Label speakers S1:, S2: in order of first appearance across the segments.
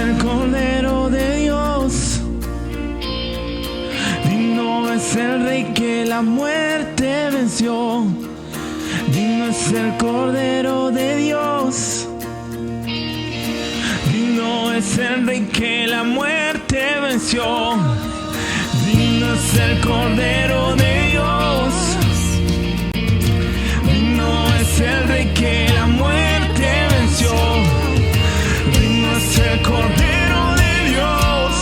S1: el Cordero de Dios. Digno es el Rey que la muerte venció. Digno es el Cordero de Dios. Digno es el Rey que la muerte venció. Digno es el Cordero de Dios. Digno es el Rey que la muerte venció. Digno es el Cordero de Dios.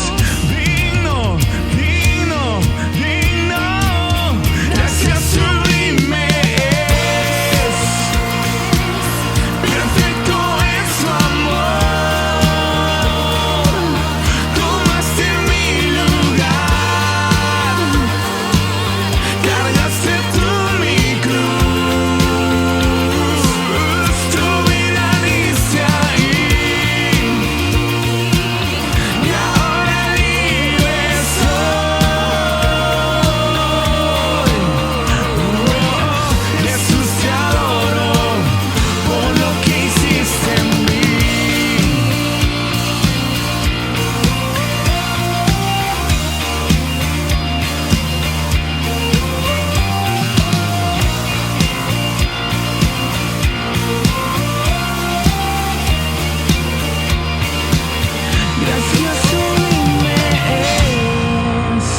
S1: Digno, digno, digno. Gracias sublime es. Perfecto es su amor. Tomaste mi lugar. Cargaste tú mi cruz. Tu vida diste ahí. Y ahora libre soy. Jesús, te adoro por lo que hiciste en mí. Gracias sublime es.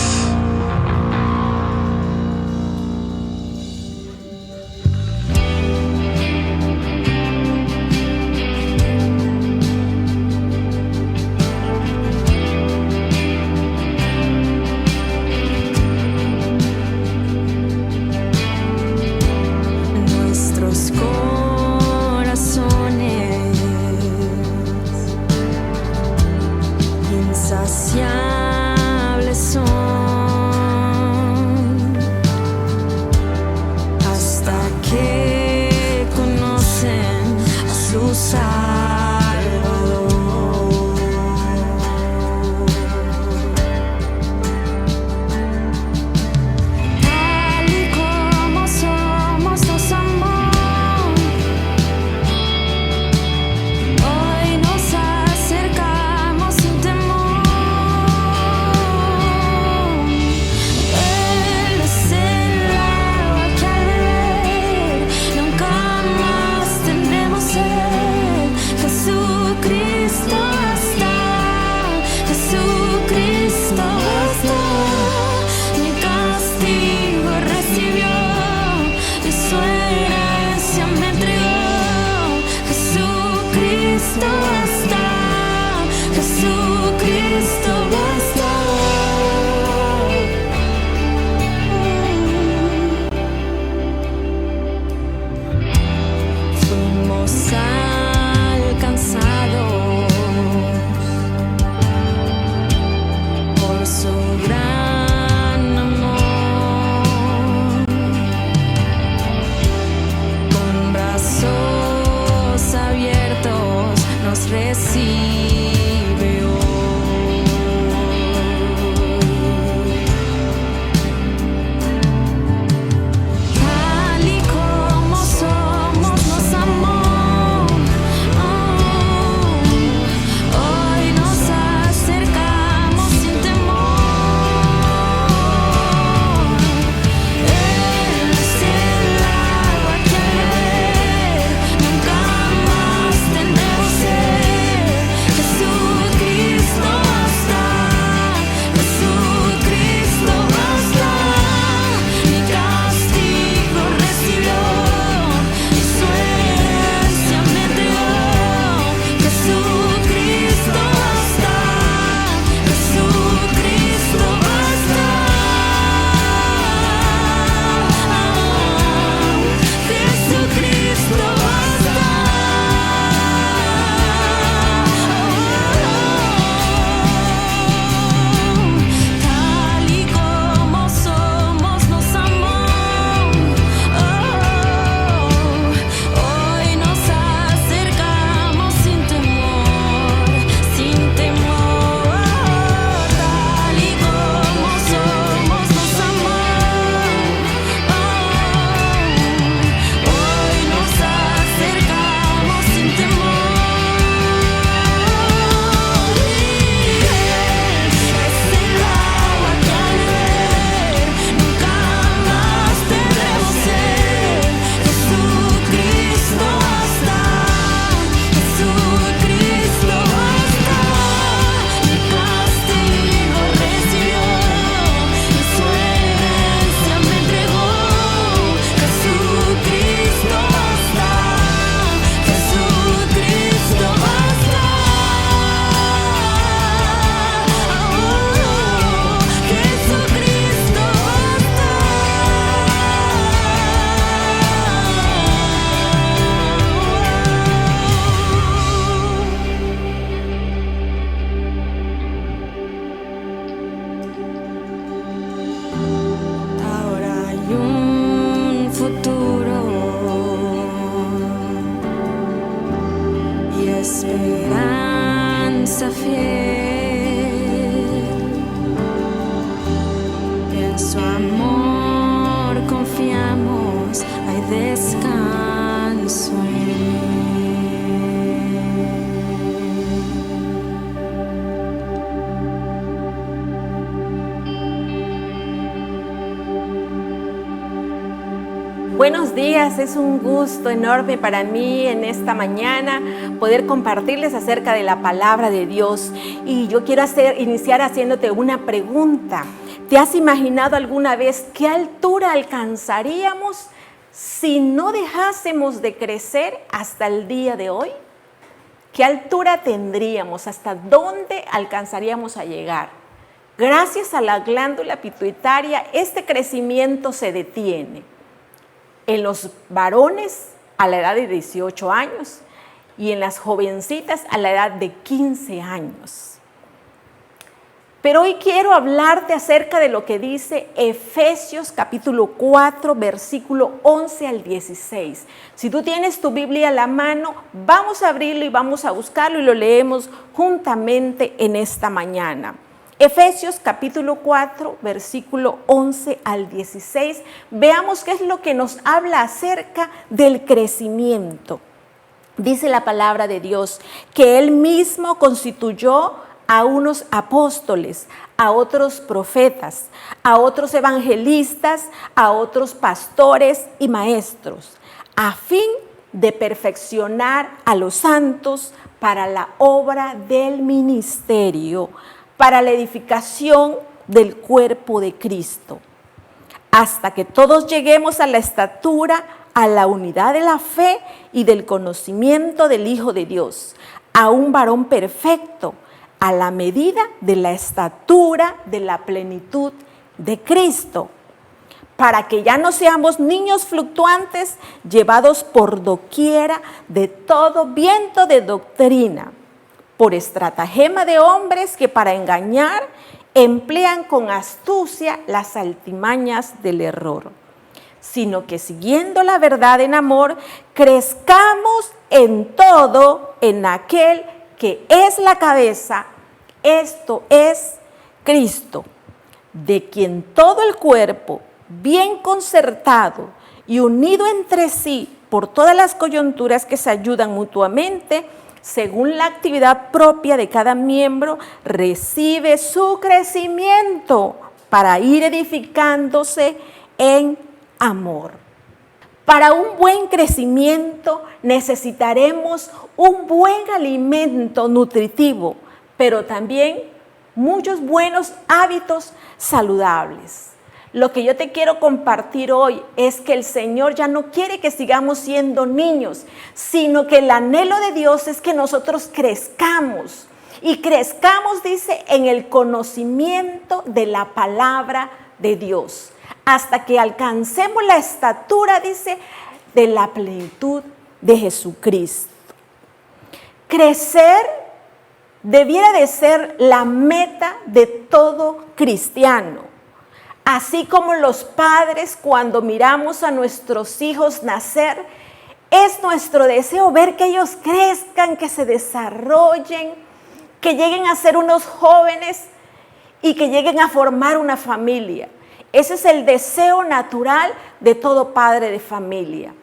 S2: Nuestros corazones insaciables son hasta que conocen a su Salvador. Tal y como somos, nos amó. Hoy nos acercamos sin temor. Él es el agua que al beber nunca más tendremos sed. Jesucristo basta, Jesucristo basta. Mi castigo recibió y su herencia me entregó. Jesucristo basta, Jesucristo basta. Fuimos alcanzados por su gran amor. Con brazos abiertos nos esperanza fiel. En su amor confiamos, hay descanso en él.
S3: Buenos días, es un gusto enorme para mí en esta mañana poder compartirles acerca de la palabra de Dios. Y yo quiero iniciar haciéndote una pregunta. ¿Te has imaginado alguna vez qué altura alcanzaríamos si no dejásemos de crecer hasta el día de hoy? ¿Qué altura tendríamos? ¿Hasta dónde alcanzaríamos a llegar? Gracias a la glándula pituitaria, este crecimiento se detiene. En los varones a la edad de 18 años y en las jovencitas a la edad de 15 años. Pero hoy quiero hablarte acerca de lo que dice Efesios capítulo 4, versículo 11 al 16. Si tú tienes tu Biblia a la mano, vamos a abrirlo y vamos a buscarlo y lo leemos juntamente en esta mañana. Efesios capítulo 4, versículo 11 al 16, veamos qué es lo que nos habla acerca del crecimiento. Dice la palabra de Dios que Él mismo constituyó a unos apóstoles, a otros profetas, a otros evangelistas, a otros pastores y maestros, a fin de perfeccionar a los santos para la obra del ministerio, para la edificación del cuerpo de Cristo, hasta que todos lleguemos a la estatura, a la unidad de la fe y del conocimiento del Hijo de Dios, a un varón perfecto, a la medida de la estatura de la plenitud de Cristo, para que ya no seamos niños fluctuantes, llevados por doquiera de todo viento de doctrina, por estratagema de hombres que para engañar emplean con astucia las altimañas del error, sino que siguiendo la verdad en amor, crezcamos en todo en aquel que es la cabeza, esto es Cristo, de quien todo el cuerpo, bien concertado y unido entre sí por todas las coyunturas que se ayudan mutuamente, según la actividad propia de cada miembro, recibe su crecimiento para ir edificándose en amor. Para un buen crecimiento necesitaremos un buen alimento nutritivo, pero también muchos buenos hábitos saludables. Lo que yo te quiero compartir hoy es que el Señor ya no quiere que sigamos siendo niños, sino que el anhelo de Dios es que nosotros crezcamos. Y crezcamos, dice, en el conocimiento de la palabra de Dios, hasta que alcancemos la estatura, dice, de la plenitud de Jesucristo. Crecer debiera de ser la meta de todo cristiano. Así como los padres, cuando miramos a nuestros hijos nacer, es nuestro deseo ver que ellos crezcan, que se desarrollen, que lleguen a ser unos jóvenes y que lleguen a formar una familia. Ese es el deseo natural de todo padre de familia.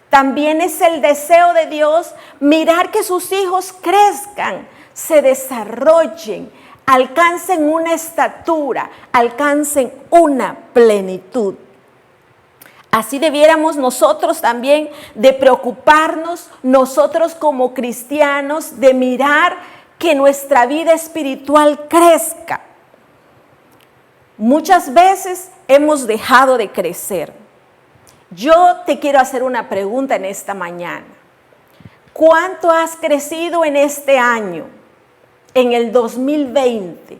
S3: También es el deseo de Dios mirar que sus hijos crezcan, se desarrollen, alcancen una estatura, alcancen una plenitud. Así debiéramos nosotros también de preocuparnos, nosotros como cristianos, de mirar que nuestra vida espiritual crezca. Muchas veces hemos dejado de crecer. Yo te quiero hacer una pregunta en esta mañana. ¿Cuánto has crecido en este año? En el 2020,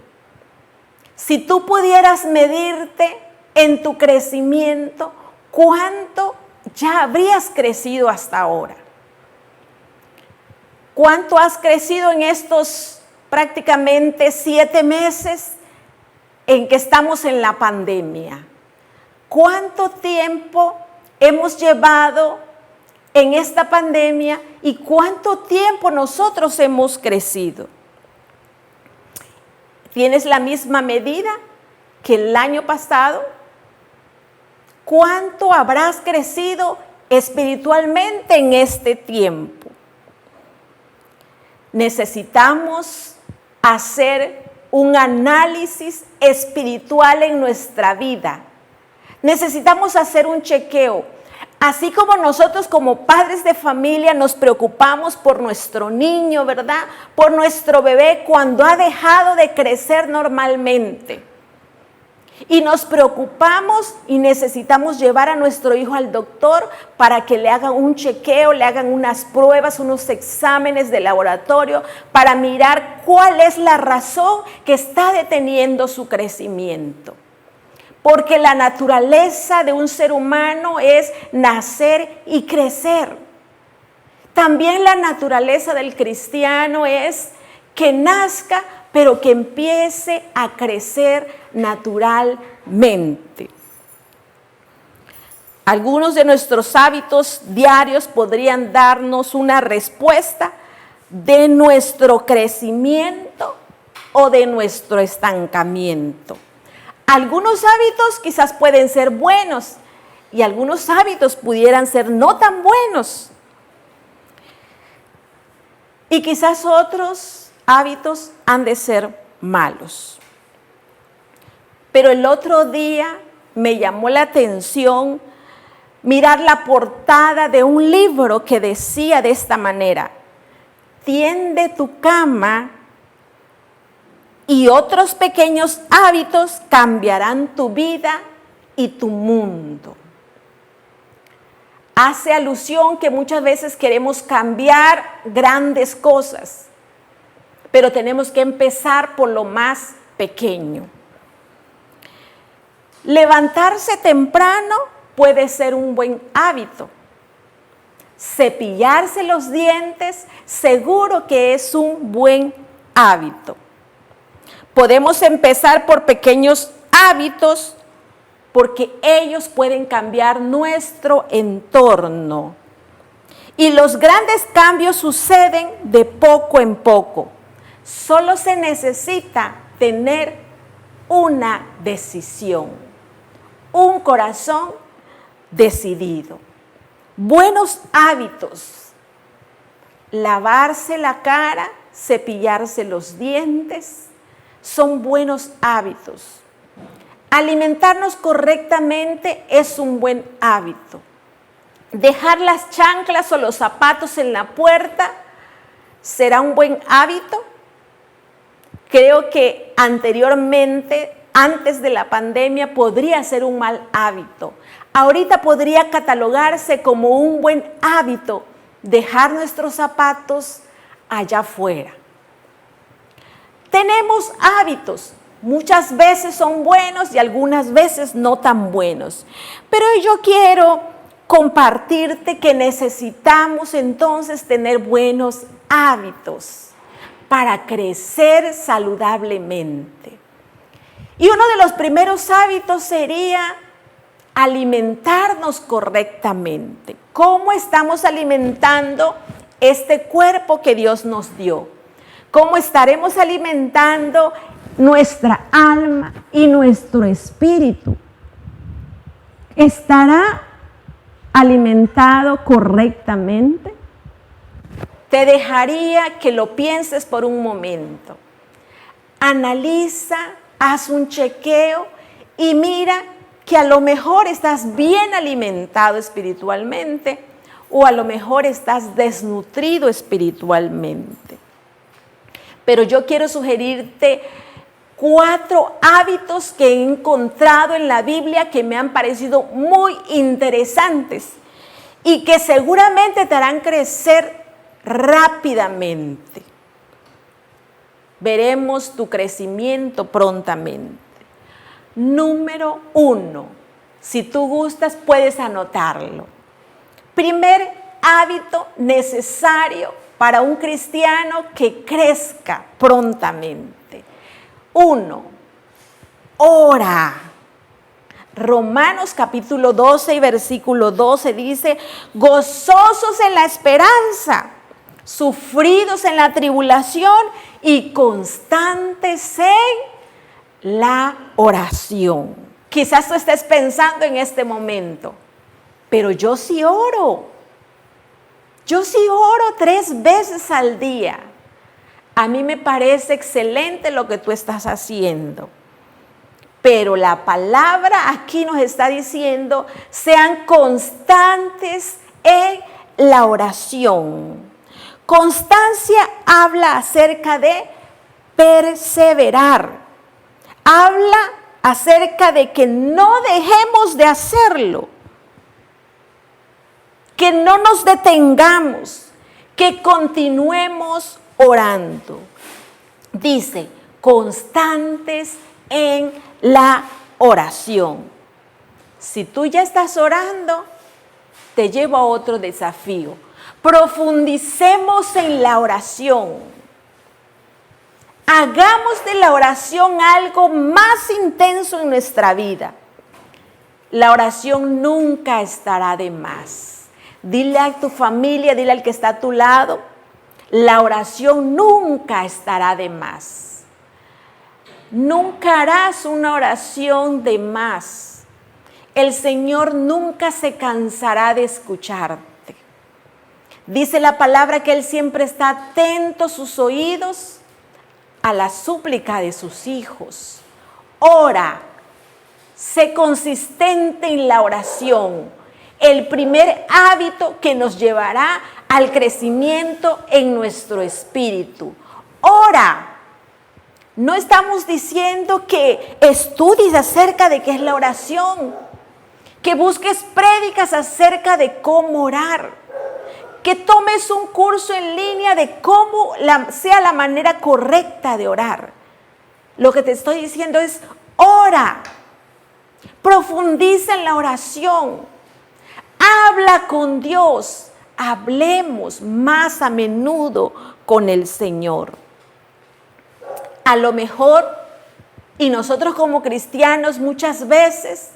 S3: si tú pudieras medirte en tu crecimiento, ¿cuánto ya habrías crecido hasta ahora? ¿Cuánto has crecido en estos prácticamente 7 meses en que estamos en la pandemia? ¿Cuánto tiempo hemos llevado en esta pandemia y cuánto tiempo nosotros hemos crecido. ¿Tienes la misma medida que el año pasado? ¿Cuánto habrás crecido espiritualmente en este tiempo? Necesitamos hacer un análisis espiritual en nuestra vida. Necesitamos hacer un chequeo. Así como nosotros como padres de familia nos preocupamos por nuestro niño, ¿verdad? Por nuestro bebé cuando ha dejado de crecer normalmente. Y nos preocupamos y necesitamos llevar a nuestro hijo al doctor para que le hagan un chequeo, le hagan unas pruebas, unos exámenes de laboratorio para mirar cuál es la razón que está deteniendo su crecimiento. Porque la naturaleza de un ser humano es nacer y crecer. También la naturaleza del cristiano es que nazca, pero que empiece a crecer naturalmente. Algunos de nuestros hábitos diarios podrían darnos una respuesta de nuestro crecimiento o de nuestro estancamiento. Algunos hábitos quizás pueden ser buenos y algunos hábitos pudieran ser no tan buenos. Y quizás otros hábitos han de ser malos. Pero el otro día me llamó la atención mirar la portada de un libro que decía de esta manera: tiende tu cama y otros pequeños hábitos cambiarán tu vida y tu mundo. Hace alusión que muchas veces queremos cambiar grandes cosas, pero tenemos que empezar por lo más pequeño. Levantarse temprano puede ser un buen hábito. Cepillarse los dientes seguro que es un buen hábito. Podemos empezar por pequeños hábitos porque ellos pueden cambiar nuestro entorno. Y los grandes cambios suceden de poco en poco. Solo se necesita tener una decisión, un corazón decidido. Buenos hábitos: lavarse la cara, cepillarse los dientes, son buenos hábitos. Alimentarnos correctamente es un buen hábito. Dejar las chanclas o los zapatos en la puerta será un buen hábito. Creo que anteriormente, antes de la pandemia, podría ser un mal hábito. Ahorita podría catalogarse como un buen hábito dejar nuestros zapatos allá afuera. Tenemos hábitos, muchas veces son buenos y algunas veces no tan buenos. Pero yo quiero compartirte que necesitamos entonces tener buenos hábitos para crecer saludablemente. Y uno de los primeros hábitos sería alimentarnos correctamente. ¿Cómo estamos alimentando este cuerpo que Dios nos dio? ¿Cómo estaremos alimentando nuestra alma y nuestro espíritu? ¿Estará alimentado correctamente? Te dejaría que lo pienses por un momento. Analiza, haz un chequeo y mira que a lo mejor estás bien alimentado espiritualmente o a lo mejor estás desnutrido espiritualmente. Pero yo quiero sugerirte 4 hábitos que he encontrado en la Biblia que me han parecido muy interesantes y que seguramente te harán crecer rápidamente. Veremos tu crecimiento prontamente. Número 1, si tú gustas puedes anotarlo. Primer hábito necesario para un cristiano que crezca prontamente. 1, ora. Romanos capítulo 12 y versículo 12 dice, gozosos en la esperanza, sufridos en la tribulación y constantes en la oración. Quizás tú estés pensando en este momento, pero yo sí oro. Yo sí oro 3 veces al día. A mí me parece excelente lo que tú estás haciendo. Pero la palabra aquí nos está diciendo, sean constantes en la oración. Constancia habla acerca de perseverar. Habla acerca de que no dejemos de hacerlo. Que no nos detengamos, que continuemos orando. Dice, constantes en la oración. Si tú ya estás orando, te llevo a otro desafío. Profundicemos en la oración. Hagamos de la oración algo más intenso en nuestra vida. La oración nunca estará de más. Dile a tu familia, dile al que está a tu lado, la oración nunca estará de más. Nunca harás una oración de más. El Señor nunca se cansará de escucharte. Dice la palabra que Él siempre está atento sus oídos a la súplica de sus hijos. Ora, sé consistente en la oración. El primer hábito que nos llevará al crecimiento en nuestro espíritu. Ora. No estamos diciendo que estudies acerca de qué es la oración, que busques prédicas acerca de cómo orar, que tomes un curso en línea de cómo sea la manera correcta de orar. Lo que te estoy diciendo es, ora, profundiza en la oración, habla con Dios, hablemos más a menudo con el Señor. A lo mejor, y nosotros como cristianos muchas veces,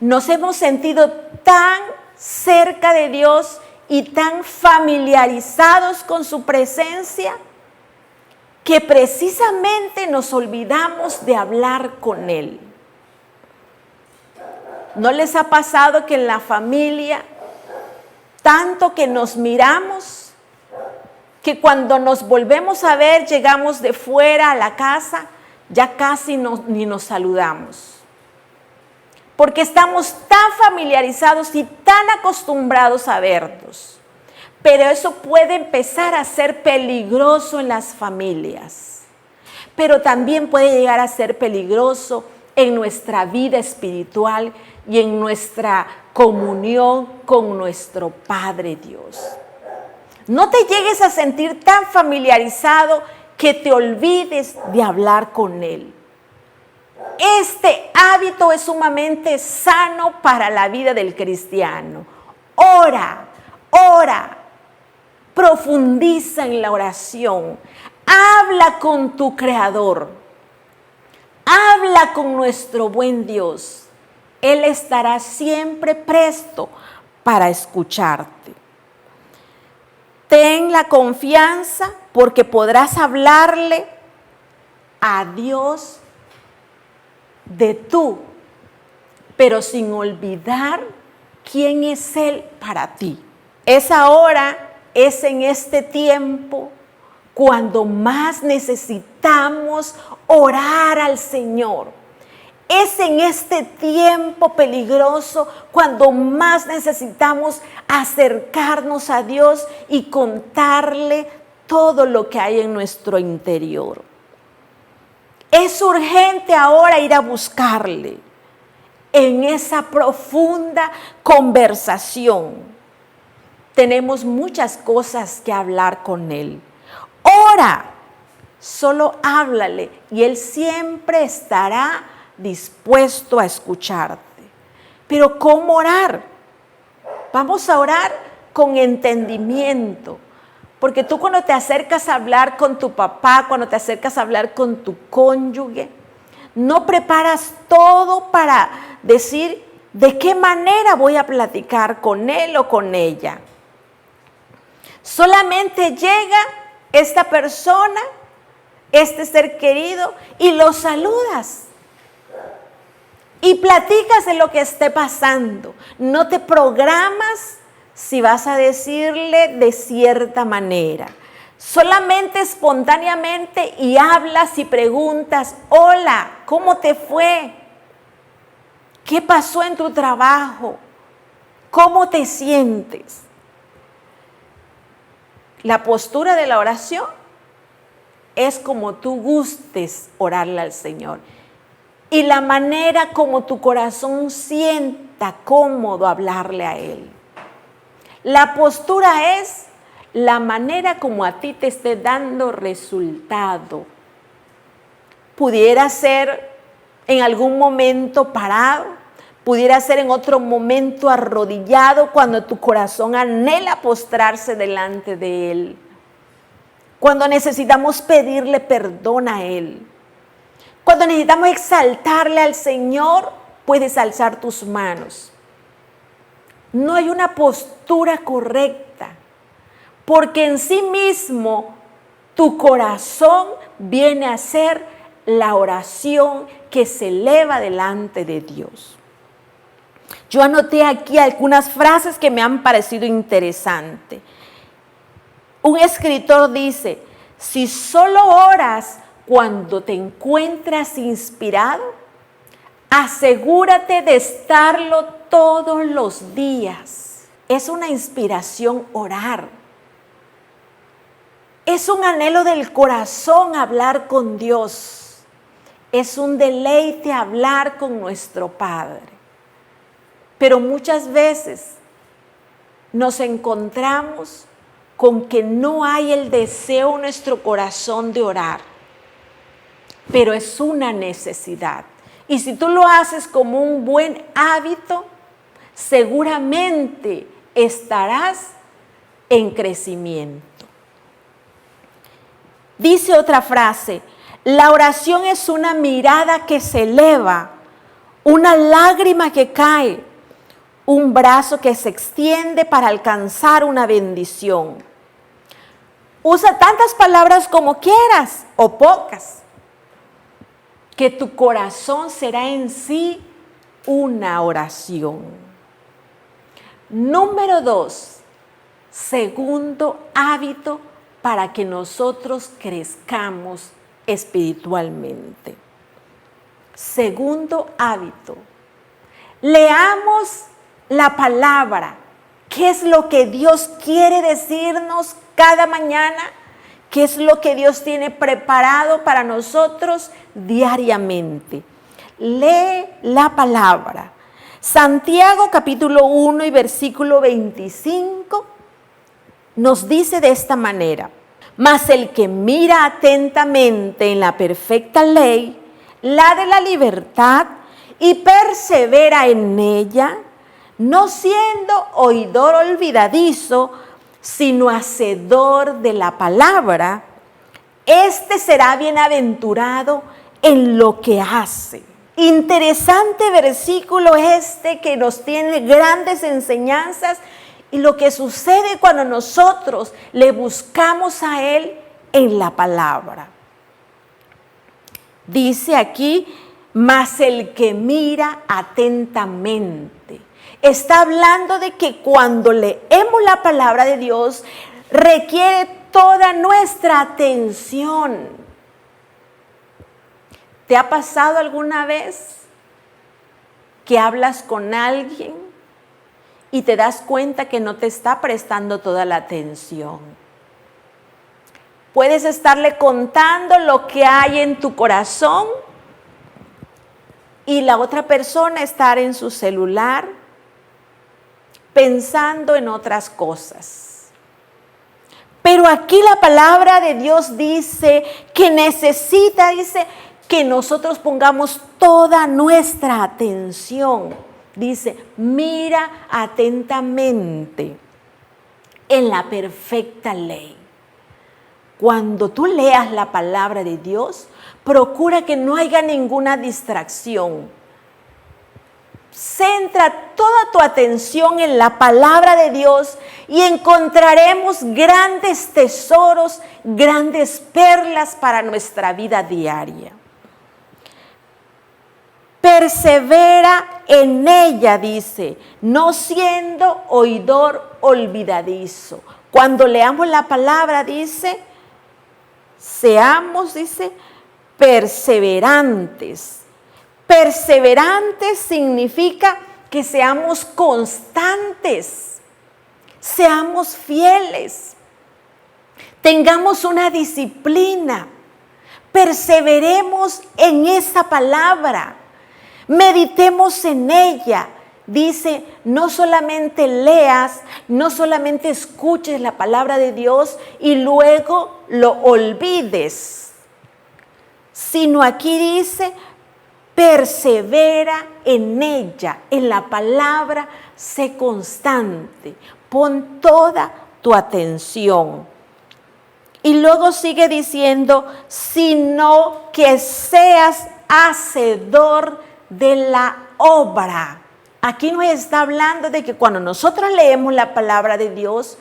S3: nos hemos sentido tan cerca de Dios y tan familiarizados con su presencia, que precisamente nos olvidamos de hablar con Él. ¿No les ha pasado que en la familia, tanto que nos miramos, que cuando nos volvemos a ver, llegamos de fuera a la casa, ya casi ni nos saludamos? Porque estamos tan familiarizados y tan acostumbrados a vernos. Pero eso puede empezar a ser peligroso en las familias. Pero también puede llegar a ser peligroso en nuestra vida espiritual y en nuestra comunión con nuestro Padre Dios. No te llegues a sentir tan familiarizado que te olvides de hablar con Él. Este hábito es sumamente sano para la vida del cristiano. Ora, profundiza en la oración. Habla con tu Creador. Habla con nuestro buen Dios. Él estará siempre presto para escucharte. Ten la confianza porque podrás hablarle a Dios de tú, pero sin olvidar quién es Él para ti. Es ahora, es en este tiempo, cuando más necesitamos orar al Señor. Es en este tiempo peligroso cuando más necesitamos acercarnos a Dios y contarle todo lo que hay en nuestro interior. Es urgente ahora ir a buscarle en esa profunda conversación. Tenemos muchas cosas que hablar con Él. Ora, solo háblale y Él siempre estará dispuesto a escucharte. Pero ¿cómo orar? Vamos a orar con entendimiento. Porque tú cuando te acercas a hablar con tu papá, cuando te acercas a hablar con tu cónyuge, No preparas todo para decir de qué manera voy a platicar con él o con ella. Solamente llega esta persona, este ser querido, y lo saludas. Y platicas de lo que esté pasando. No te programas si vas a decirle de cierta manera. Solamente espontáneamente y hablas y preguntas, hola, ¿cómo te fue? ¿Qué pasó en tu trabajo? ¿Cómo te sientes? La postura de la oración es como tú gustes orarle al Señor. Y la manera como tu corazón sienta cómodo hablarle a Él. La postura es la manera como a ti te esté dando resultado. Pudiera ser en algún momento parado, pudiera ser en otro momento arrodillado cuando tu corazón anhela postrarse delante de Él. Cuando necesitamos pedirle perdón a Él. Cuando necesitamos exaltarle al Señor, puedes alzar tus manos. No hay una postura correcta, porque en sí mismo tu corazón viene a ser la oración que se eleva delante de Dios. Yo anoté aquí algunas frases que me han parecido interesantes. Un escritor dice, si solo oras cuando te encuentras inspirado, asegúrate de estarlo todos los días. Es una inspiración orar. Es un anhelo del corazón hablar con Dios. Es un deleite hablar con nuestro Padre. Pero muchas veces nos encontramos con que no hay el deseo en nuestro corazón de orar. Pero es una necesidad. Y si tú lo haces como un buen hábito, seguramente estarás en crecimiento. Dice otra frase, la oración es una mirada que se eleva, una lágrima que cae, un brazo que se extiende para alcanzar una bendición. Usa tantas palabras como quieras o pocas, que tu corazón será en sí una oración. Número 2, segundo hábito para que nosotros crezcamos espiritualmente. Segundo hábito, leamos la palabra. ¿Qué es lo que Dios quiere decirnos cada mañana? ¿Qué es lo que Dios tiene preparado para nosotros diariamente? Lee la palabra. Santiago capítulo 1 y versículo 25 nos dice de esta manera: mas el que mira atentamente en la perfecta ley, la de la libertad, y persevera en ella, no siendo oidor olvidadizo, sino hacedor de la palabra, este será bienaventurado en lo que hace. Interesante versículo este que nos tiene grandes enseñanzas y lo que sucede cuando nosotros le buscamos a Él en la palabra. Dice aquí, mas el que mira atentamente. Está hablando de que cuando leemos la palabra de Dios, requiere toda nuestra atención. ¿Te ha pasado alguna vez que hablas con alguien y te das cuenta que no te está prestando toda la atención? Puedes estarle contando lo que hay en tu corazón y la otra persona estar en su celular pensando en otras cosas. Pero aquí la palabra de Dios dice que necesita, dice, que nosotros pongamos toda nuestra atención. Dice, mira atentamente en la perfecta ley. cuando tú leas la palabra de Dios, procura que no haya ninguna distracción. Centra toda tu atención en la palabra de Dios y encontraremos grandes tesoros, grandes perlas para nuestra vida diaria. Persevera en ella, dice, no siendo oidor olvidadizo. Cuando leamos la palabra, dice, seamos, dice, perseverantes. Perseverantes significa que seamos constantes, seamos fieles, tengamos una disciplina, perseveremos en esa palabra, meditemos en ella. Dice, no solamente leas, no solamente escuches la palabra de Dios y luego lo olvides, sino aquí dice, persevera en ella, en la palabra, sé constante, pon toda tu atención. Y luego sigue diciendo, sino que seas hacedor de la obra. Aquí nos está hablando de que cuando nosotros leemos la palabra de Dios,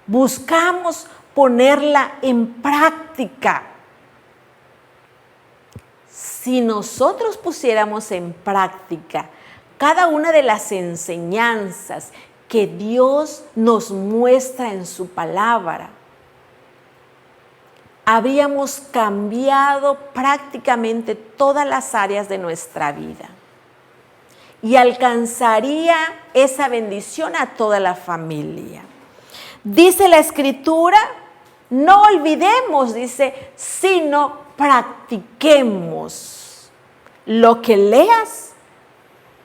S3: buscamos ponerla en práctica. Si nosotros pusiéramos en práctica cada una de las enseñanzas que Dios nos muestra en su palabra, habríamos cambiado prácticamente todas las áreas de nuestra vida y alcanzaría esa bendición a toda la familia. Dice la Escritura, no olvidemos, dice, sino practiquemos. Lo que leas,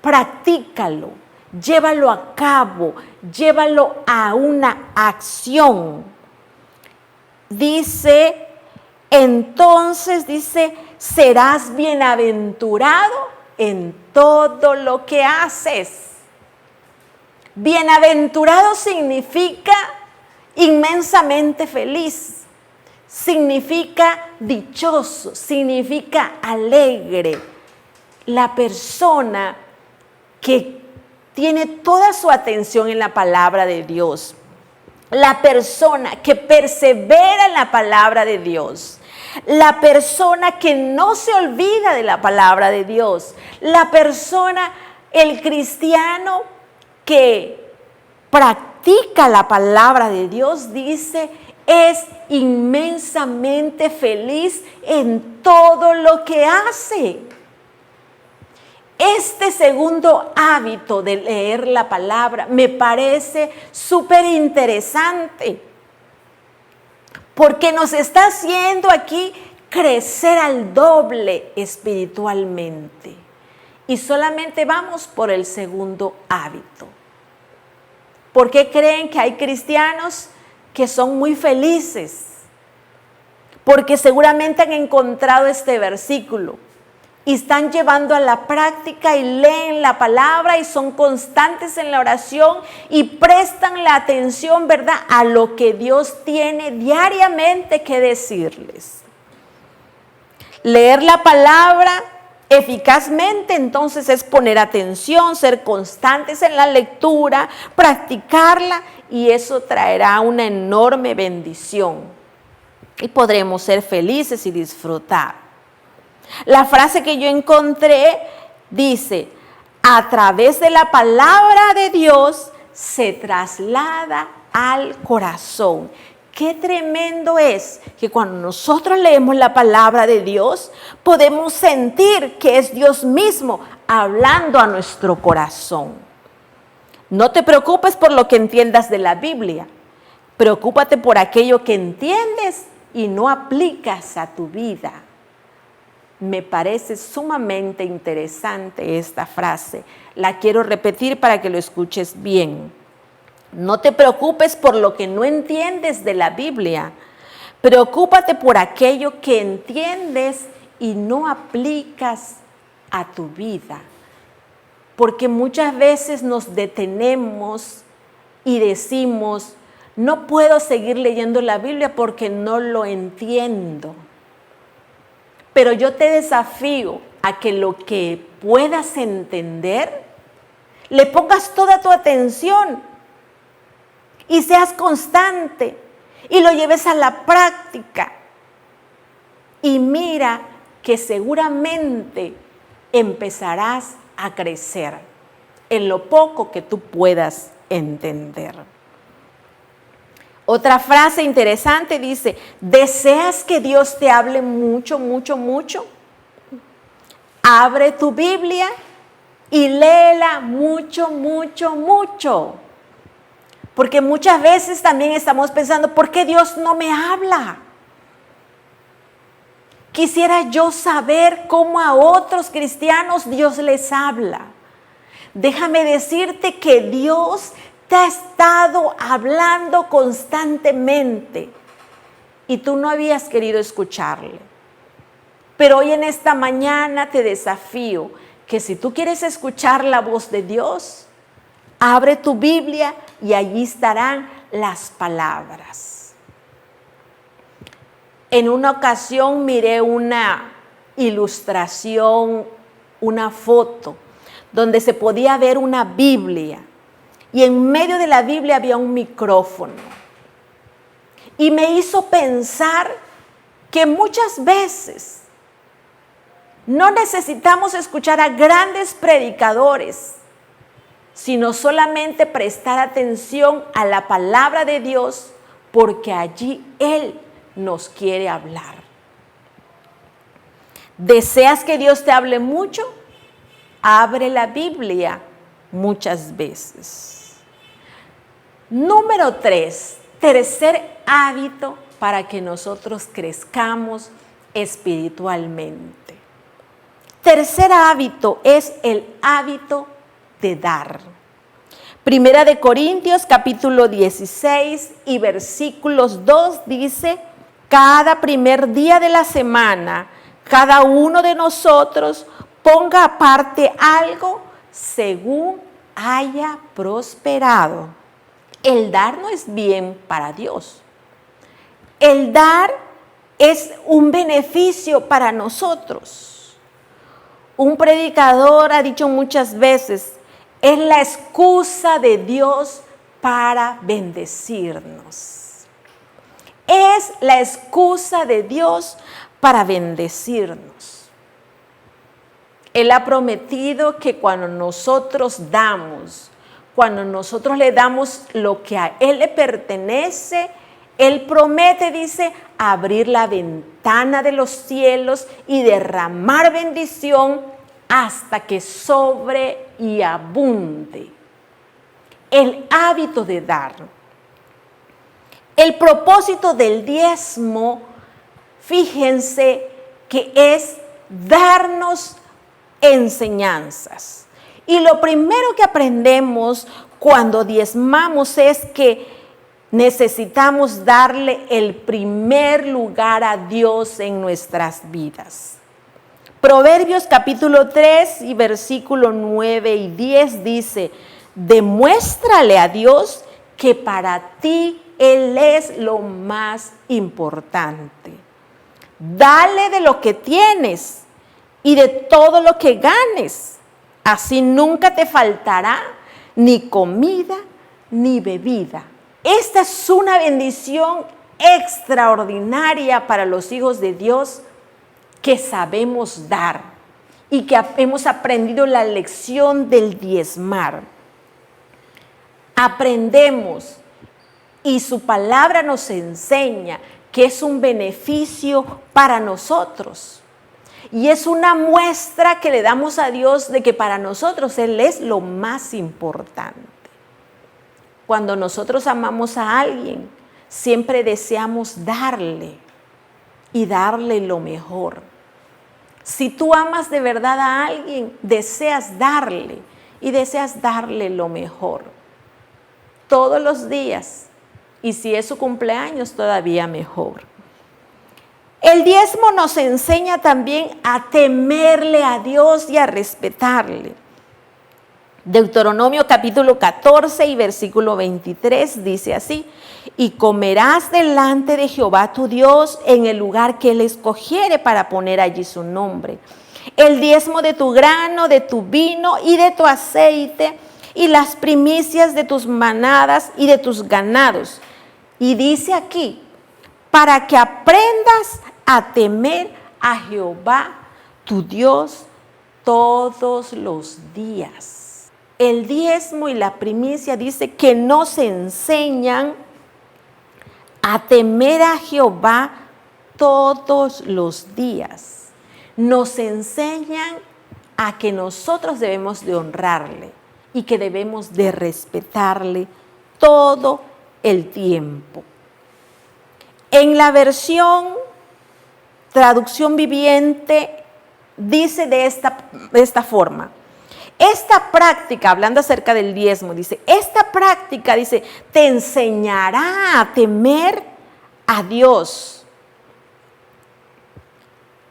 S3: practícalo, llévalo a cabo, llévalo a una acción. Dice, entonces, dice, serás bienaventurado en todo lo que haces. Bienaventurado significa inmensamente feliz. Significa dichoso, significa alegre. La persona que tiene toda su atención en la palabra de Dios. La persona que persevera en la palabra de Dios. La persona que no se olvida de la palabra de Dios. La persona, el cristiano que practica la palabra de Dios, dice, es inmensamente feliz en todo lo que hace. Este segundo hábito de leer la palabra me parece súper interesante, porque nos está haciendo aquí crecer al doble espiritualmente. Y solamente vamos por el segundo hábito. ¿Por qué creen que hay cristianos que son muy felices? Porque seguramente han encontrado este versículo y están llevando a la práctica y leen la palabra y son constantes en la oración y prestan la atención, ¿verdad?, a lo que Dios tiene diariamente que decirles. Leer la palabra eficazmente, entonces, es poner atención, ser constantes en la lectura, practicarla, y eso traerá una enorme bendición y podremos ser felices y disfrutar. La frase que yo encontré dice, a través de la palabra de Dios se traslada al corazón. Qué tremendo es que cuando nosotros leemos la palabra de Dios, podemos sentir que es Dios mismo hablando a nuestro corazón. No te preocupes por lo que entiendas de la Biblia. Preocúpate por aquello que entiendes y no aplicas a tu vida. Me parece sumamente interesante esta frase. La quiero repetir para que lo escuches bien. No te preocupes por lo que no entiendes de la Biblia. Preocúpate por aquello que entiendes y no aplicas a tu vida. Porque muchas veces nos detenemos y decimos, no puedo seguir leyendo la Biblia porque no lo entiendo. Pero yo te desafío a que lo que puedas entender, le pongas toda tu atención y seas constante y lo lleves a la práctica. Y mira que seguramente empezarás a crecer en lo poco que tú puedas entender. Otra frase interesante dice, ¿deseas que Dios te hable mucho, mucho, mucho? Abre tu Biblia y léela mucho, mucho, mucho. Porque muchas veces también estamos pensando, ¿por qué Dios no me habla? Quisiera yo saber cómo a otros cristianos Dios les habla. Déjame decirte que Dios te ha estado hablando constantemente y tú no habías querido escucharle. Pero hoy en esta mañana te desafío que si tú quieres escuchar la voz de Dios, abre tu Biblia y allí estarán las palabras. En una ocasión miré una ilustración, una foto, donde se podía ver una Biblia. Y en medio de la Biblia había un micrófono. Y me hizo pensar que muchas veces no necesitamos escuchar a grandes predicadores, sino solamente prestar atención a la palabra de Dios, porque allí Él nos quiere hablar. ¿Deseas que Dios te hable mucho? Abre la Biblia muchas veces. Número 3, tercer hábito para que nosotros crezcamos espiritualmente. Tercer hábito es el hábito de dar. Primera de Corintios capítulo 16 y versículos 2 dice, cada primer día de la semana, cada uno de nosotros ponga aparte algo según haya prosperado. El dar no es bien para Dios. El dar es un beneficio para nosotros. Un predicador ha dicho muchas veces, es la excusa de Dios para bendecirnos. Es la excusa de Dios para bendecirnos. Él ha prometido que cuando nosotros damos, cuando nosotros le damos lo que a Él le pertenece, Él promete, dice, abrir la ventana de los cielos y derramar bendición hasta que sobre y abunde. El hábito de dar. El propósito del diezmo, fíjense que es darnos enseñanzas. Y lo primero que aprendemos cuando diezmamos es que necesitamos darle el primer lugar a Dios en nuestras vidas. Proverbios capítulo 3 y versículo 9 y 10 dice, demuéstrale a Dios que para ti Él es lo más importante. Dale de lo que tienes y de todo lo que ganes. Así nunca te faltará ni comida ni bebida. Esta es una bendición extraordinaria para los hijos de Dios que sabemos dar y que hemos aprendido la lección del diezmar. Aprendemos y su palabra nos enseña que es un beneficio para nosotros. Y es una muestra que le damos a Dios de que para nosotros Él es lo más importante. Cuando nosotros amamos a alguien, siempre deseamos darle y darle lo mejor. Si tú amas de verdad a alguien, deseas darle y deseas darle lo mejor. Todos los días. Y si es su cumpleaños, todavía mejor. El diezmo nos enseña también a temerle a Dios y a respetarle. Deuteronomio capítulo 14 y versículo 23 dice así: y comerás delante de Jehová tu Dios en el lugar que él escogiere para poner allí su nombre. El diezmo de tu grano, de tu vino y de tu aceite, y las primicias de tus manadas y de tus ganados. Y dice aquí, para que aprendas a temer a Jehová tu Dios todos los días. El diezmo y la primicia dice que nos enseñan a temer a Jehová todos los días. Nos enseñan a que nosotros debemos de honrarle y que debemos de respetarle todo el tiempo. En la versión Traducción Viviente dice de esta forma: esta práctica, hablando acerca del diezmo, dice, esta práctica, dice, te enseñará a temer a Dios.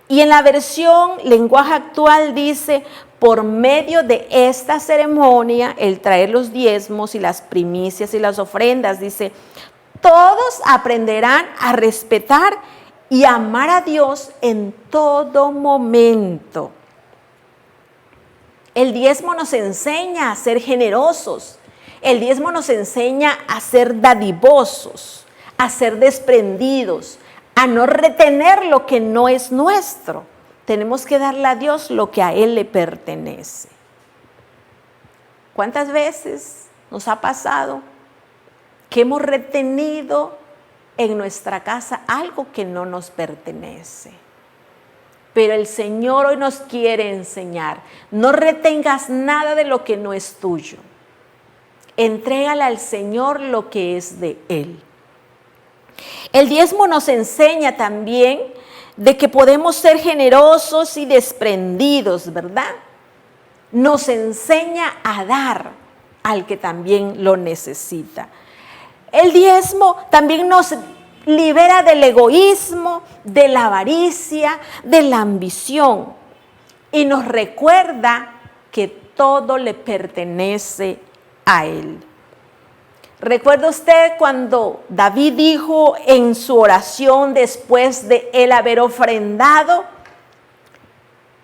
S3: Y en la versión Lenguaje Actual dice, por medio de esta ceremonia, el traer los diezmos y las primicias y las ofrendas, dice, todos aprenderán a respetar y amar a Dios en todo momento. El diezmo nos enseña a ser generosos. El diezmo nos enseña a ser dadivosos, a ser desprendidos, a no retener lo que no es nuestro. Tenemos que darle a Dios lo que a Él le pertenece. ¿Cuántas veces nos ha pasado que hemos retenido en nuestra casa algo que no nos pertenece? Pero el Señor hoy nos quiere enseñar, no retengas nada de lo que no es tuyo. Entrégale al Señor lo que es de Él. El diezmo nos enseña también de que podemos ser generosos y desprendidos, ¿verdad? Nos enseña a dar al que también lo necesita. El diezmo también nos libera del egoísmo, de la avaricia, de la ambición, y nos recuerda que todo le pertenece a Él. ¿Recuerda usted cuando David dijo en su oración después de él haber ofrendado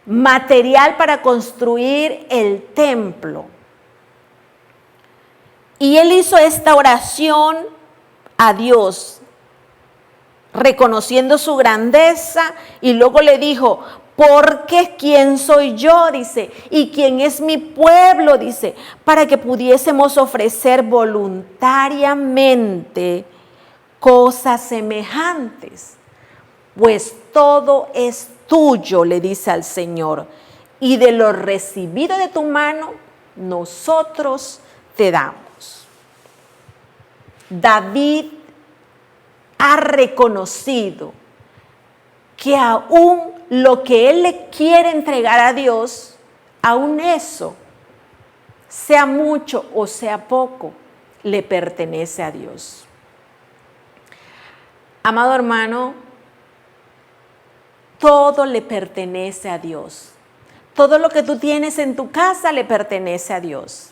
S3: material para construir el templo? Y él hizo esta oración a Dios, reconociendo su grandeza, y luego le dijo, porque ¿quién soy yo? Dice, y quién es mi pueblo, dice, para que pudiésemos ofrecer voluntariamente cosas semejantes. Pues todo es tuyo, le dice al Señor, y de lo recibido de tu mano, nosotros te damos. David ha reconocido que aún lo que él le quiere entregar a Dios, aún eso, sea mucho o sea poco, le pertenece a Dios. Amado hermano, todo le pertenece a Dios. Todo lo que tú tienes en tu casa le pertenece a Dios.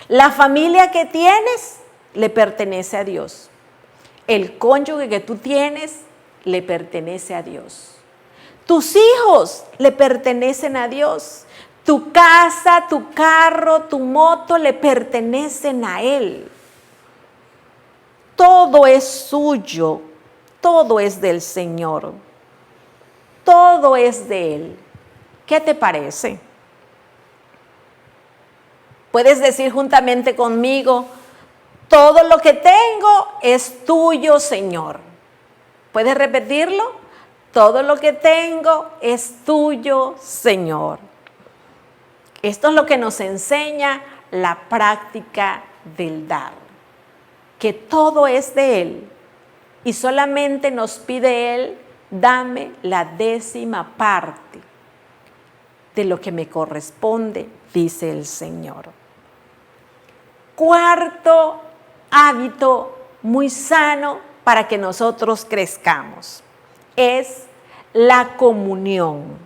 S3: La familia que tienes le pertenece a Dios. El cónyuge que tú tienes le pertenece a Dios. Tus hijos le pertenecen a Dios. Tu casa, tu carro, tu moto le pertenecen a Él. Todo es suyo, todo es del Señor. Todo es de Él. ¿Qué te parece? Puedes decir juntamente conmigo, todo lo que tengo es tuyo, Señor. ¿Puedes repetirlo? Todo lo que tengo es tuyo, Señor. Esto es lo que nos enseña la práctica del dar. Que todo es de Él y solamente nos pide Él, dame la 10ª parte de lo que me corresponde, dice el Señor. Cuarto hábito muy sano para que nosotros crezcamos es la comunión.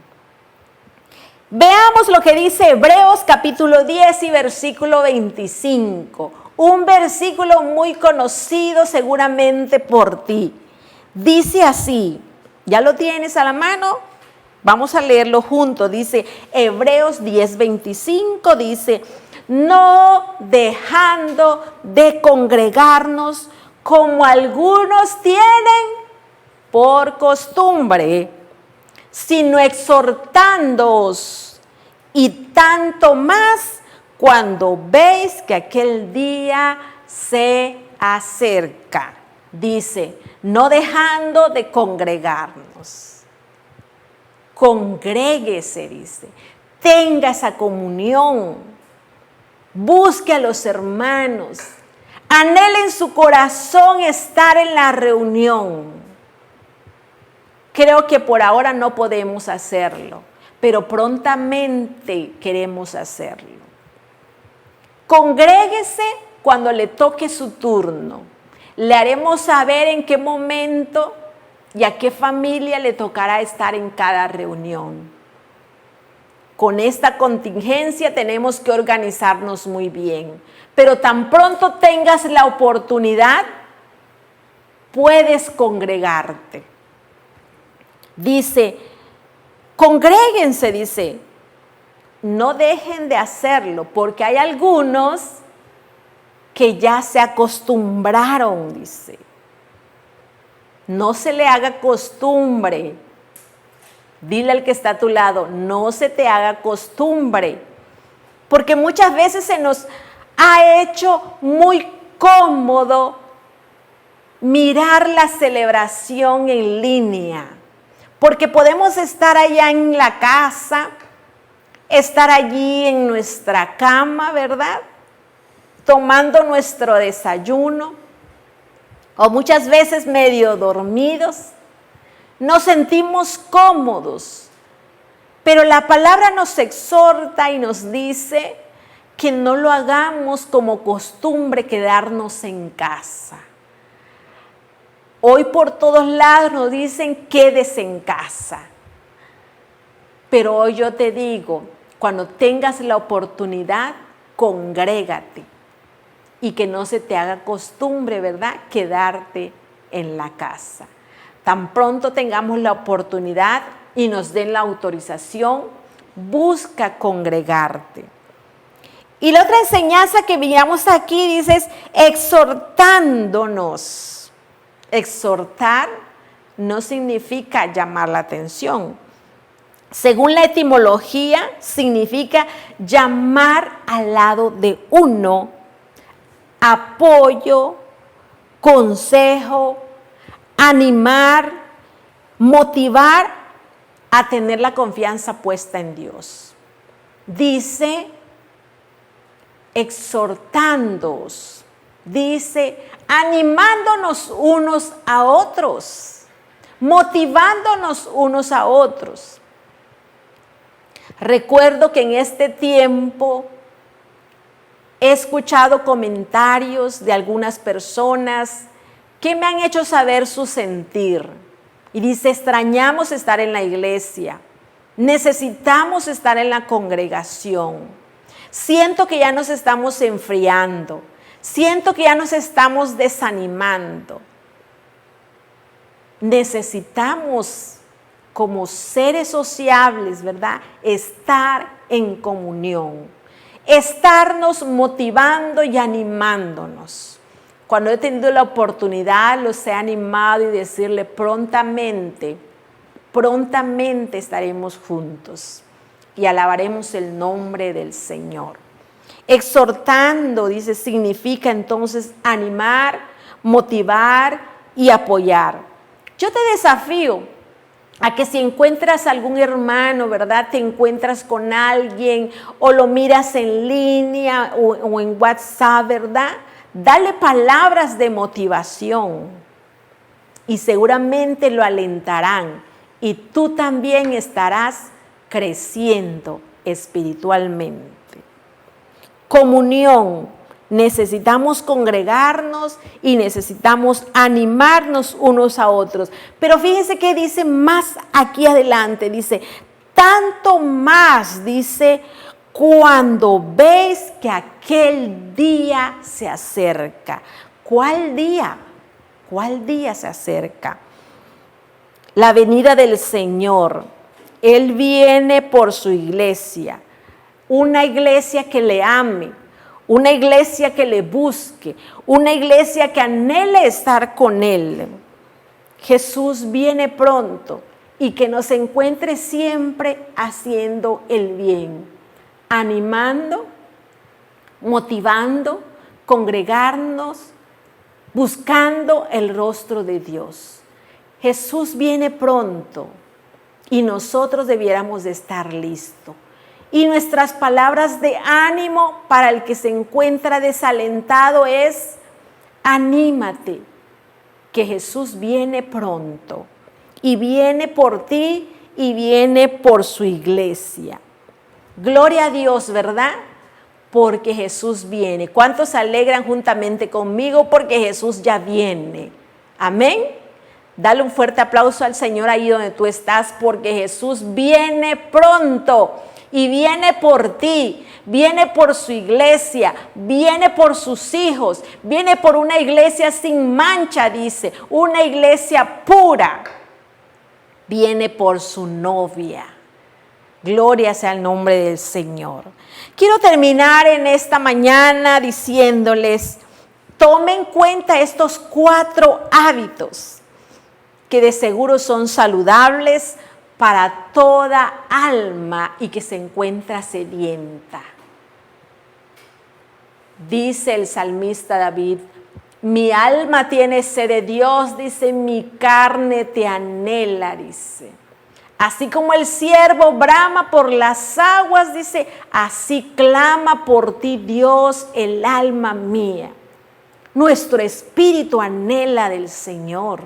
S3: Veamos lo que dice Hebreos capítulo 10 y versículo 25. Un versículo muy conocido seguramente por ti. Dice así, ¿ya lo tienes a la mano? Vamos a leerlo juntos. Dice Hebreos 10:25, dice, no dejando de congregarnos como algunos tienen por costumbre, sino exhortándoos, y tanto más cuando veis que aquel día se acerca. Dice, no dejando de congregarnos. Congréguese, dice. Tenga esa comunión. Busque a los hermanos. Anhele en su corazón estar en la reunión. Creo que por ahora no podemos hacerlo, pero prontamente queremos hacerlo. Congréguese cuando le toque su turno. Le haremos saber en qué momento y a qué familia le tocará estar en cada reunión. Con esta contingencia tenemos que organizarnos muy bien, pero tan pronto tengas la oportunidad, puedes congregarte. Dice, congréguense, dice, no dejen de hacerlo, porque hay algunos que ya se acostumbraron, dice. No se le haga costumbre. Dile al que está a tu lado, no se te haga costumbre, porque muchas veces se nos ha hecho muy cómodo mirar la celebración en línea, porque podemos estar allá en la casa, estar allí en nuestra cama, ¿verdad? Tomando nuestro desayuno, o muchas veces medio dormidos. Nos sentimos cómodos, pero la palabra nos exhorta y nos dice que no lo hagamos como costumbre quedarnos en casa. Hoy por todos lados nos dicen quédese en casa, pero hoy yo te digo, cuando tengas la oportunidad, congrégate y que no se te haga costumbre, ¿verdad?, quedarte en la casa. Tan pronto tengamos la oportunidad y nos den la autorización, busca congregarte. Y la otra enseñanza que veíamos aquí dice es exhortándonos. Exhortar no significa llamar la atención. Según la etimología, significa llamar al lado de uno, apoyo, consejo, animar, motivar a tener la confianza puesta en Dios. Dice, exhortándoos, dice, animándonos unos a otros, motivándonos unos a otros. Recuerdo que en este tiempo he escuchado comentarios de algunas personas que me han hecho saber su sentir. Y dice, extrañamos estar en la iglesia, necesitamos estar en la congregación. Siento que ya nos estamos enfriando, siento que ya nos estamos desanimando. Necesitamos, como seres sociables, ¿verdad?, estar en comunión, estarnos motivando y animándonos. Cuando he tenido la oportunidad, los he animado y decirle prontamente estaremos juntos y alabaremos el nombre del Señor. Exhortando, dice, significa entonces animar, motivar y apoyar. Yo te desafío a que si encuentras algún hermano, ¿verdad?, te encuentras con alguien o lo miras en línea o en WhatsApp, ¿verdad?, dale palabras de motivación y seguramente lo alentarán y tú también estarás creciendo espiritualmente. Comunión. Necesitamos congregarnos y necesitamos animarnos unos a otros. Pero fíjense que dice más aquí adelante, dice, tanto más, dice, cuando veis que aquel día se acerca. ¿Cuál día? ¿Cuál día se acerca? La venida del Señor. Él viene por su iglesia. Una iglesia que le ame, una iglesia que le busque, una iglesia que anhele estar con Él. Jesús viene pronto y que nos encuentre siempre haciendo el bien, animando, motivando, congregarnos, buscando el rostro de Dios. Jesús viene pronto y nosotros debiéramos de estar listos. Y nuestras palabras de ánimo para el que se encuentra desalentado es: anímate, que Jesús viene pronto y viene por ti y viene por su iglesia. Gloria a Dios, ¿verdad? Porque Jesús viene. ¿Cuántos se alegran juntamente conmigo porque Jesús ya viene? Amén. Dale un fuerte aplauso al Señor ahí donde tú estás, porque Jesús viene pronto. Y viene por ti, viene por su iglesia, viene por sus hijos, viene por una iglesia sin mancha, dice, una iglesia pura. Viene por su novia. Gloria sea el nombre del Señor. Quiero terminar en esta mañana diciéndoles, tomen en cuenta estos 4 hábitos que de seguro son saludables para toda alma y que se encuentra sedienta. Dice el salmista David, mi alma tiene sed de Dios, dice, mi carne te anhela, dice. Así como el ciervo brama por las aguas, dice, así clama por ti Dios el alma mía. Nuestro espíritu anhela del Señor.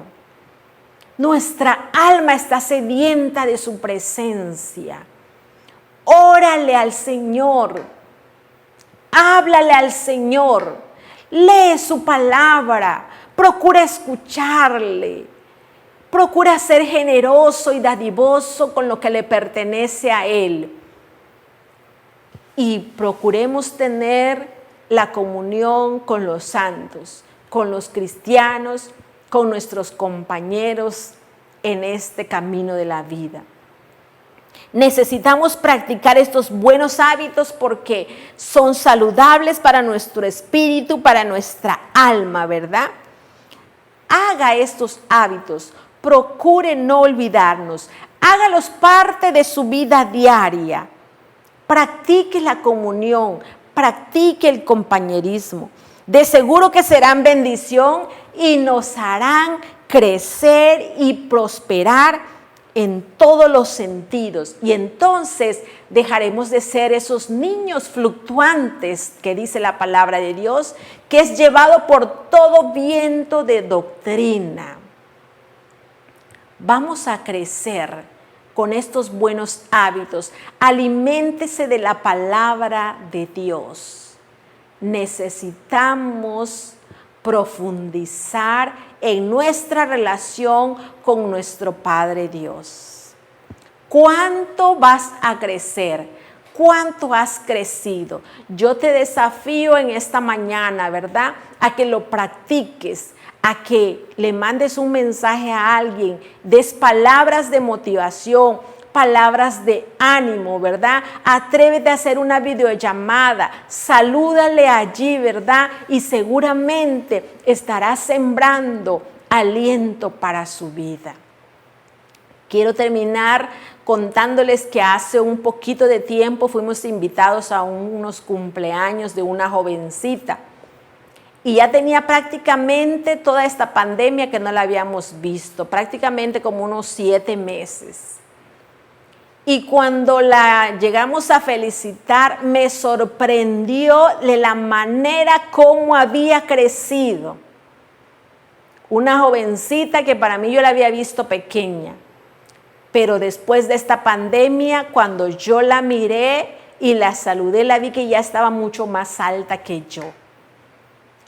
S3: Nuestra alma está sedienta de su presencia. Órale al Señor. Háblale al Señor. Lee su palabra. Procura escucharle. Procura ser generoso y dadivoso con lo que le pertenece a Él. Y procuremos tener la comunión con los santos, con los cristianos, con nuestros compañeros en este camino de la vida. Necesitamos practicar estos buenos hábitos porque son saludables para nuestro espíritu, para nuestra alma, ¿verdad? Haga estos hábitos, procure no olvidarnos, hágalos parte de su vida diaria. Practique la comunión, practique el compañerismo. De seguro que serán bendición y nos harán crecer y prosperar en todos los sentidos. Y entonces dejaremos de ser esos niños fluctuantes que dice la palabra de Dios, que es llevado por todo viento de doctrina. Vamos a crecer con estos buenos hábitos. Aliméntese de la palabra de Dios. Necesitamos profundizar en nuestra relación con nuestro Padre Dios. ¿Cuánto vas a crecer? ¿Cuánto has crecido? Yo te desafío en esta mañana, ¿verdad? A que lo practiques, a que le mandes un mensaje a alguien, des palabras de motivación, palabras de ánimo, ¿verdad? Atrévete a hacer una videollamada, salúdale allí, ¿verdad? Y seguramente estarás sembrando aliento para su vida. Quiero terminar contándoles que hace un poquito de tiempo fuimos invitados a unos cumpleaños de una jovencita. Y ya tenía prácticamente toda esta pandemia que no la habíamos visto, prácticamente como unos 7 meses. Y cuando la llegamos a felicitar, me sorprendió de la manera como había crecido. Una jovencita que para mí yo la había visto pequeña. Pero después de esta pandemia, cuando yo la miré y la saludé, la vi que ya estaba mucho más alta que yo.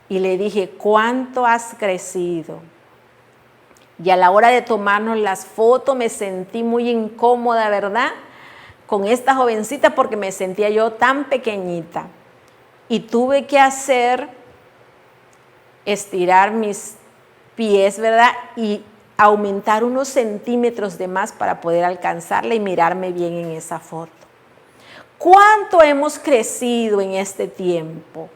S3: Y le dije, ¿cuánto has crecido? Y a la hora de tomarnos las fotos me sentí muy incómoda, ¿verdad? con esta jovencita porque me sentía yo tan pequeñita. Y tuve que estirar mis pies, ¿verdad? Y aumentar unos centímetros de más para poder alcanzarla y mirarme bien en esa foto. ¿Cuánto hemos crecido en este tiempo?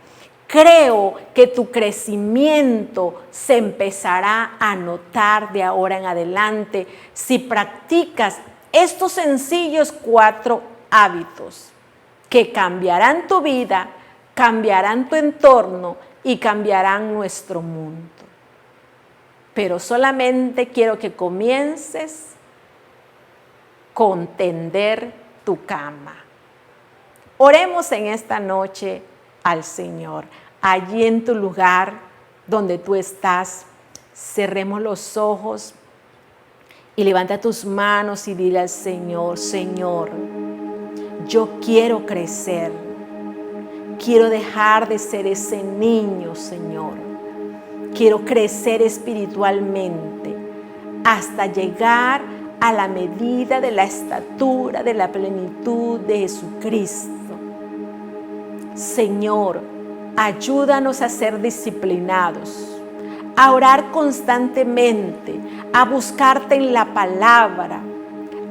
S3: Creo que tu crecimiento se empezará a notar de ahora en adelante si practicas estos sencillos 4 hábitos que cambiarán tu vida, cambiarán tu entorno y cambiarán nuestro mundo. Pero solamente quiero que comiences con tender tu cama. Oremos en esta noche al Señor. Allí en tu lugar donde tú estás, cerremos los ojos y levanta tus manos y dile al Señor: Señor, yo quiero crecer. Quiero dejar de ser ese niño, Señor. Quiero crecer espiritualmente hasta llegar a la medida de la estatura, de la plenitud de Jesucristo. Señor, ayúdanos a ser disciplinados, a orar constantemente, a buscarte en la palabra,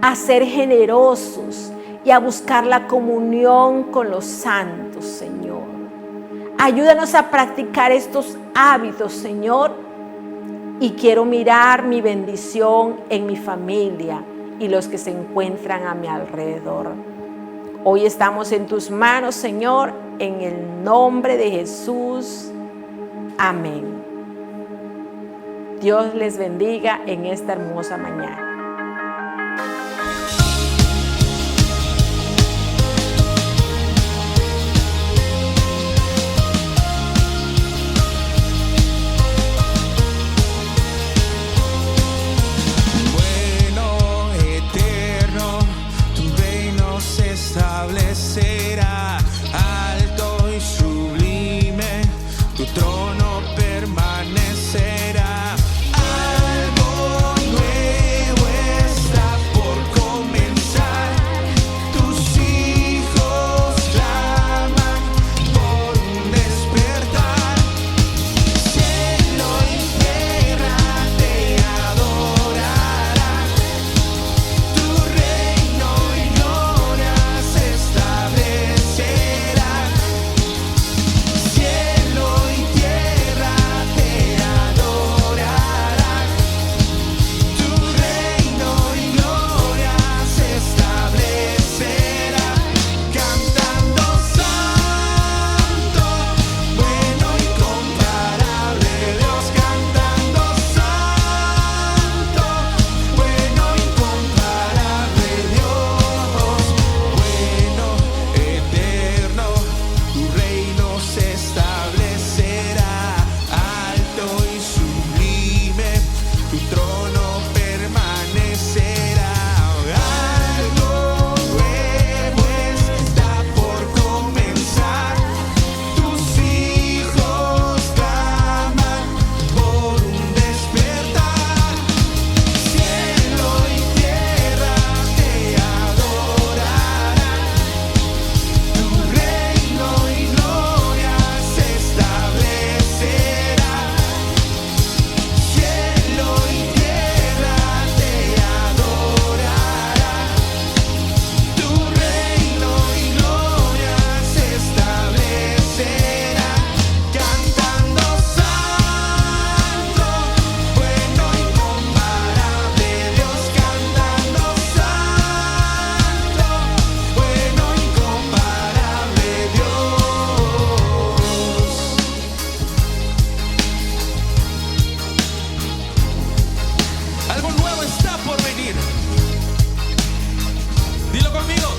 S3: a ser generosos y a buscar la comunión con los santos, Señor. Ayúdanos a practicar estos hábitos, Señor, y quiero mirar mi bendición en mi familia y los que se encuentran a mi alrededor. Hoy estamos en tus manos, Señor, en el nombre de Jesús. Amén. Dios les bendiga en esta hermosa mañana.
S1: Establecerá alto y sublime, tu trono permanecerá. Algo nuevo está por comenzar, tus hijos claman por un despertar. Cielo y tierra te adorarán, tu reino y gloria se establecerá. Cielo y tierra te adorarán, tu reino y gloria se establecerá. Cantando santo, bueno y comparable Dios, cantando santo, bueno y comparable Dios, bueno, eterno, tu reino se establecerá, alto y sublime, tu trono permanecerá. Algo nuevo está por comenzar, tus hijos claman por un despertar. Cielo y tierra te adorarán, tu reino y gloria se establecerá. Cielo y tierra te adorarán, tu reino y gloria se establecerá. Cantando santo, bueno y comparable Dios, cantando santo, bueno y comparable Dios. Algo nuevo está por venir. Dilo conmigo.